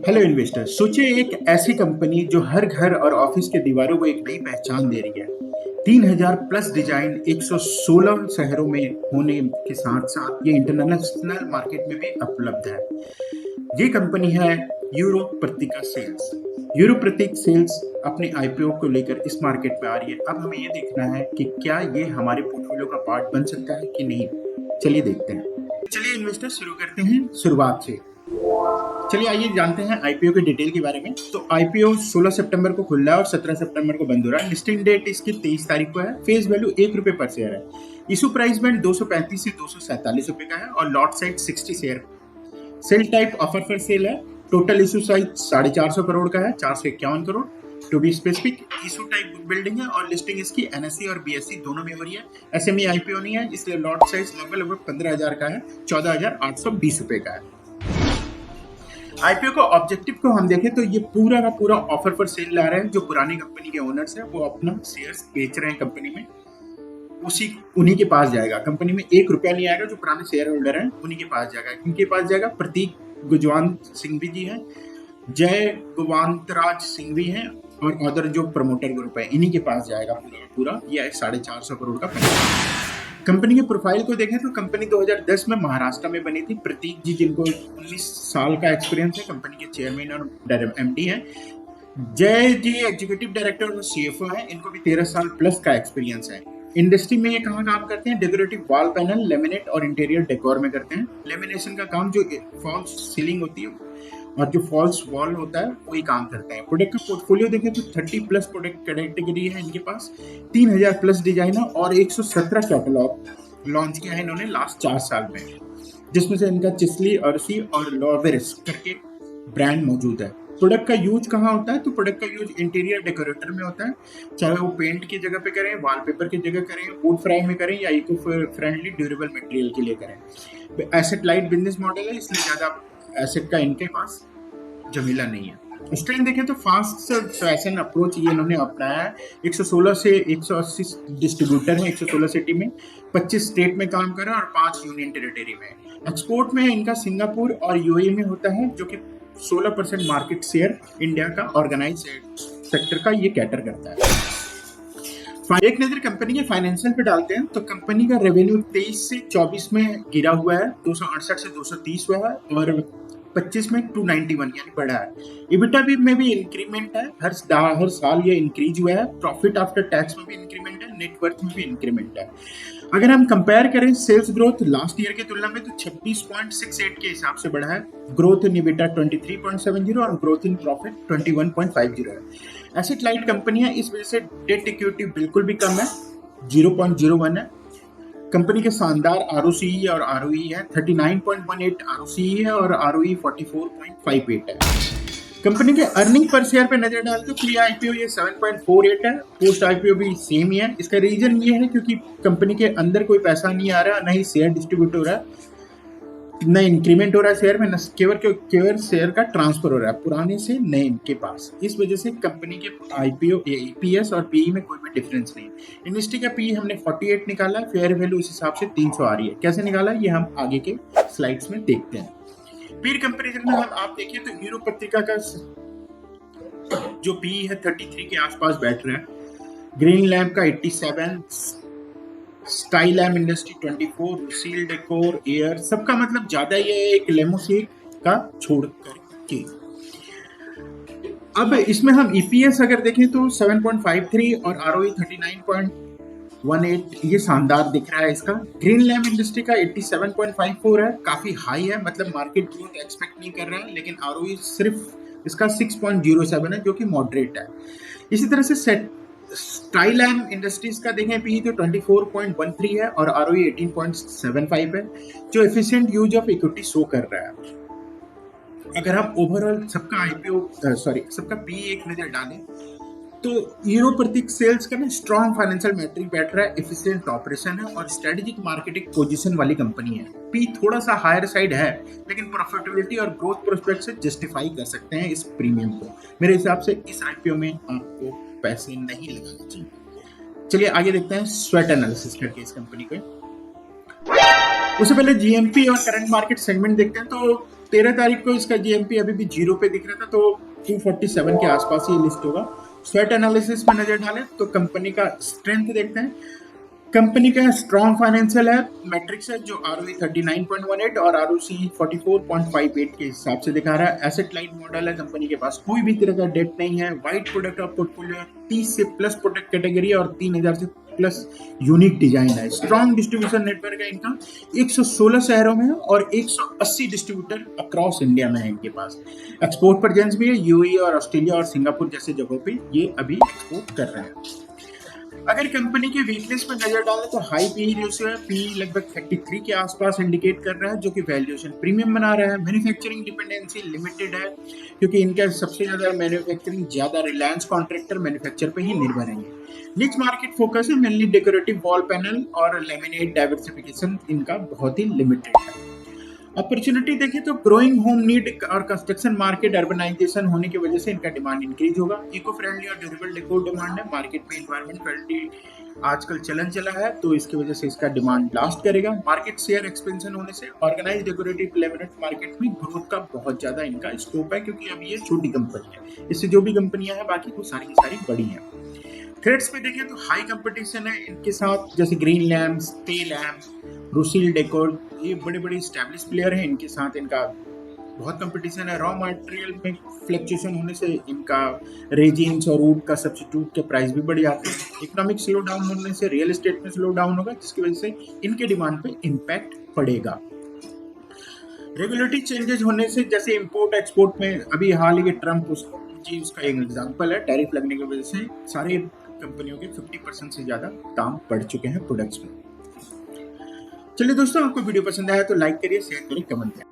Hello investor, सोचिए एक ऐसी कंपनी जो हर घर और ऑफिस के दीवारों को एक नई पहचान दे रही है। 3000 प्लस डिजाइन 116 शहरों में होने के साथ साथ ये इंटरनेशनल मार्केट में भी उपलब्ध है। ये कंपनी है यूरो प्रतीका सेल्स। यूरो प्रतीक सेल्स अपने आईपीओ को लेकर इस मार्केट में आ रही है। अब हमें ये देखना है कि क्या ये हमारे पोर्टफोलियो का पार्ट बन सकता है कि नहीं। चलिए देखते हैं। चलिए इन्वेस्टर, शुरू करते हैं शुरुआत से। चलिए आइए जानते हैं आईपीओ के डिटेल के बारे में। तो आईपीओ 16 सितंबर को खुल रहा है और 17 सितंबर को बंद हो रहा है। लिस्टिंग डेट इसकी 23 तारीख को है। फेस वैल्यू ₹1 पर शेयर है। इशू प्राइस बैंड 235 से 247 रुपए का है और lot size 60 share. Sale type offer for sale है। टोटल इशू साइज 450 करोड़ का है, 451 crore to be specific. Issue type book building है और लिस्टिंग इसकी एनएससी और बीएससी दोनों में हो रही है। एसएमई आईपीओ नहीं है, इसलिए लॉट साइज लगभग 15,000 का है, 14,820 रुपए का है। आईपीओ का ऑब्जेक्टिव को हम देखें तो ये पूरा का पूरा ऑफर पर सेल ला रहे हैं। जो पुरानी कंपनी के ओनर्स हैं वो अपना शेयर्स बेच रहे हैं कंपनी में, उन्हीं के पास जाएगा। कंपनी में ₹1 नहीं आएगा। जो पुराने शेयर होल्डर हैं उन्हीं के पास जाएगा। इनके पास जाएगा प्रतीक गुजवंत सिंघवी जी हैं, जय गुवांतराज सिंघवी हैं और अदर जो प्रमोटर ग्रुप है इन्हीं के पास जाएगा पूरा। यह 450 करोड़ का पैकेज। कंपनी के प्रोफाइल को देखें तो कंपनी 2010 में महाराष्ट्र में बनी थी। प्रतीक जी, जिनको 19 साल का एक्सपीरियंस है, कंपनी के चेयरमैन और एमडी हैं। जय जी एग्जीक्यूटिव डायरेक्टर और सीएफओ हैं, इनको भी 13 साल प्लस का एक्सपीरियंस है। इंडस्ट्री में ये कहाँ काम करते हैं? डेकोरेटिव वॉल पैनल, लेमिनेट और इंटीरियर डेकोर में करते हैं। लेमिनेशन का काम, जो फॉल्स सीलिंग होती है और जो फॉल्स वॉल होता है वही काम करते हैं। प्रोडक्ट का पोर्टफोलियो देखें तो 30 प्लस प्रोडक्ट कैटेगरी है इनके पास। 3000 प्लस डिजाइन है और 117 कैटलॉग लॉन्च किया है इन्होंने लास्ट 4 साल में, जिसमें से इनका चिस्ली, अर्सी और लॉवेरिस करके ब्रांड मौजूद है। प्रोडक्ट का यूज कहाँ होता है? तो प्रोडक्ट का यूज इंटीरियर डेकोरेटर में होता है, चाहे वो पेंट की जगह पे करें, वॉलपेपर की जगह करें, वुड फ्राई में करें या इको फ्रेंडली ड्यूरेबल मटेरियल के लिए करें। एसेट लाइट बिजनेस मॉडल है, इसलिए ज्यादा एसेट का इनके पास जमीला नहीं है। स्ट्रेंथ देखें तो फास्ट फैशन अप्रोच ये इन्होंने अपनाया है। 116 से 180 डिस्ट्रीब्यूटर है 116 सिटी में, 25 स्टेट में काम कर रहा है और 5 यूनियन टेरिटरी में। एक्सपोर्ट में इनका सिंगापुर और यूएई में होता है, जो कि 16% मार्केट शेयर इंडिया का ऑर्गेनाइज सेक्टर का ये कैटर करता है। एक नजर कंपनी के फाइनेंशियल पे डालते हैं तो कंपनी का रेवेन्यू 23 से 24 में गिरा हुआ है, 268 से 230 हुआ है और 25 में 291 यानी बढ़ा है। इबिटा भी में भी इंक्रीमेंट है, हर साल ये इंक्रीज हुआ है। प्रॉफिट आफ्टर टैक्स में भी इंक्रीमेंट है, नेटवर्थ में भी इंक्रीमेंट है। अगर हम कंपेयर करें सेल्स ग्रोथ लास्ट ईयर की तुलना में तो 26.68 के हिसाब से बढ़ा है। ग्रोथ इन इबिटा 23.70 और ग्रोथ इन प्रॉफिट 21.50 है। एसेट लाइट कंपनी है, इस वजह से डेट इक्विटी बिल्कुल भी कम है, 0.01 है। कंपनी के शानदार आरओसीई और आरओई है, 39.18 आरओसीई है और आरओई 44.58 है। कंपनी के अर्निंग पर शेयर पे नजर डालते तो प्री आईपीओ ये 7.48 है, पोस्ट आईपीओ भी सेम ही है। इसका रीजन ये है क्योंकि कंपनी के अंदर कोई पैसा नहीं आ रहा, न ही शेयर डिस्ट्रीब्यूट हो रहा है, न इंक्रीमेंट हो रहा है शेयर में, न केवल शेयर का ट्रांसफर हो रहा है पुराने से नए के पास। इस वजह से कंपनी के आईपीओ ईपीएस और पीई में कोई भी डिफरेंस नहीं है। इंडस्ट्री का पीई हमने 48 निकाला, फेयर वैल्यू इस हिसाब से 300 आ रही है। कैसे निकाला ये हम आगे के स्लाइड्स में देखते हैं। पीर कंपैरिजन में हम आप देखिए तो यूरो पत्रिका का जो पीई है 33 के आसपास बैठ रहा है। ग्रीन लैम्प का 87, style lamp industry 24, seal decor, air, सबका मतलब ज्यादा ये एक लेमोसिक का छोड़ करके। अब इसमें हम ईपीएस अगर देखें तो 7.53 और आरओई 39.18, ये शानदार दिख रहा है इसका। ग्रीन लैम्प इंडस्ट्री का 87.54 है, काफी हाई है, मतलब मार्केट ग्रोथ एक्सपेक्ट नहीं कर रहा है, लेकिन आरओई सिर्फ इसका 6.07 है जो कि मॉडरेट है। इसी तरह से स्टाइल लैम्प इंडस्ट्रीज का देखें पी तो 24.13 है और आरओई 18.75 है, जो efficient use of equity show कर रहा है। अगर हम ओवरऑल सबका पी एक नजर डालें तो यूरो प्रतीक सेल्स का ना स्ट्रॉन्ग फाइनेंशियल मैट्रिक बैठ रहा है, एफिशिएंट ऑपरेशन है और स्ट्रेटेजिक मार्केटिंग पोजीशन वाली कंपनी है। पी थोड़ा सा हायर साइड है, लेकिन प्रॉफिटेबिलिटी और ग्रोथ प्रोस्पेक्ट से जस्टिफाई कर सकते हैं इस प्रीमियम को। मेरे हिसाब से इस आईपीओ में आपको पैसे नहीं लगाने चाहिए। चलिए आगे देखते हैं स्वेट एनालिसिस करके इस कंपनी को। उससे पहले जीएमपी और करंट मार्केट सेगमेंट देखते हैं। तो 13 तारीख को इसका जीएमपी अभी भी 0 पे दिख रहा था, तो 247 के आसपास ही लिस्ट होगा। स्वेट एनालिसिस में नजर डालें तो कंपनी का स्ट्रेंथ देखते हैं। कंपनी का स्ट्रॉन्ग फाइनेंशियल है, मैट्रिक्स है जो ROE 39.18 और ROC 44.58 के हिसाब से दिखा रहा है। एसेट लाइट मॉडल है, कंपनी के पास कोई भी तरह का डेट नहीं है। वाइड प्रोडक्ट और पोर्टफोलियो है, 30 से प्लस प्रोडक्ट कैटेगरी और 3000 से प्लस यूनिक डिजाइन है। स्ट्रॉन्ग डिस्ट्रीब्यूशन नेटवर्क है इनका, 116 शहरों में है और 180 डिस्ट्रीब्यूटर अक्रॉस इंडिया में है इनके पास। एक्सपोर्ट प्रेजेंस भी है, यूएई और ऑस्ट्रेलिया और सिंगापुर जैसे जगहों पे ये अभी एक्सपोर्ट कर रहे हैं। अगर कंपनी के वीकनेस पर नजर डालें तो हाई पी रेशियो है, पी लगभग 33 के आसपास इंडिकेट कर रहा है, जो कि वैल्यूएशन प्रीमियम बना रहा है। मैन्युफैक्चरिंग डिपेंडेंसी लिमिटेड है, क्योंकि इनका सबसे ज्यादा मैन्युफैक्चरिंग ज्यादा रिलायंस कॉन्ट्रैक्टर मैन्युफैक्चर पे ही निर्भर है। निच मार्केट फोकस है, मेनली डेकोरेटिव वॉल पैनल और लेमिनेट, डाइवर्सिफिकेशन इनका बहुत ही लिमिटेड है। अपॉर्चुनिटी देखें तो ग्रोइंग होम नीड और कंस्ट्रक्शन मार्केट अर्बनाइजेशन होने की वजह से इनका डिमांड इंक्रीज होगा। इको फ्रेंडली और ड्यूरेबल डेकोर डिमांड है, मार्केट में एनवायरमेंट फ्रेंडली आजकल चलन चला है, तो इसकी वजह से इसका डिमांड लास्ट करेगा। मार्केट शेयर एक्सपेंशन होने से ऑर्गेनाइज डेकोरेटिव लेमिनेट मार्केट में ग्रोथ का बहुत ज्यादा इनका स्कोप है, क्योंकि अभी ये छोटी कंपनी है, इससे जो भी कंपनियां हैं बाकी वो सारी की सारी बड़ी हैं। थ्रेड्स पे देखें तो हाई कंपटीशन है इनके साथ, जैसे ग्रीन लैम्प्स, पे लैम्प्स, रुसिल डेकोर, ये बड़े बड़े स्टैब्लिश प्लेयर हैं, इनके साथ इनका बहुत कंपटीशन है। रॉ मटेरियल में फ्लक्चुएशन होने से इनका रेजिन्स और वुड का सब्स्टिट्यूट के प्राइस भी बढ़ जाते हैं। इकोनॉमिक स्लो डाउन होने से रियल एस्टेट में स्लो डाउन होगा, जिसकी वजह से इनके डिमांड पे इम्पैक्ट पड़ेगा। रेगुलेटरी चेंजेस होने से, जैसे इंपोर्ट एक्सपोर्ट में अभी हाल ही ट्रम्प उसका एक एग्जांपल है, टैरिफ लगने की वजह से सारे कंपनियों के 50% से ज्यादा दाम बढ़ चुके हैं प्रोडक्ट्स में। चलिए दोस्तों, आपको वीडियो पसंद आया तो लाइक करिए, शेयर करिए, कमेंट करिए।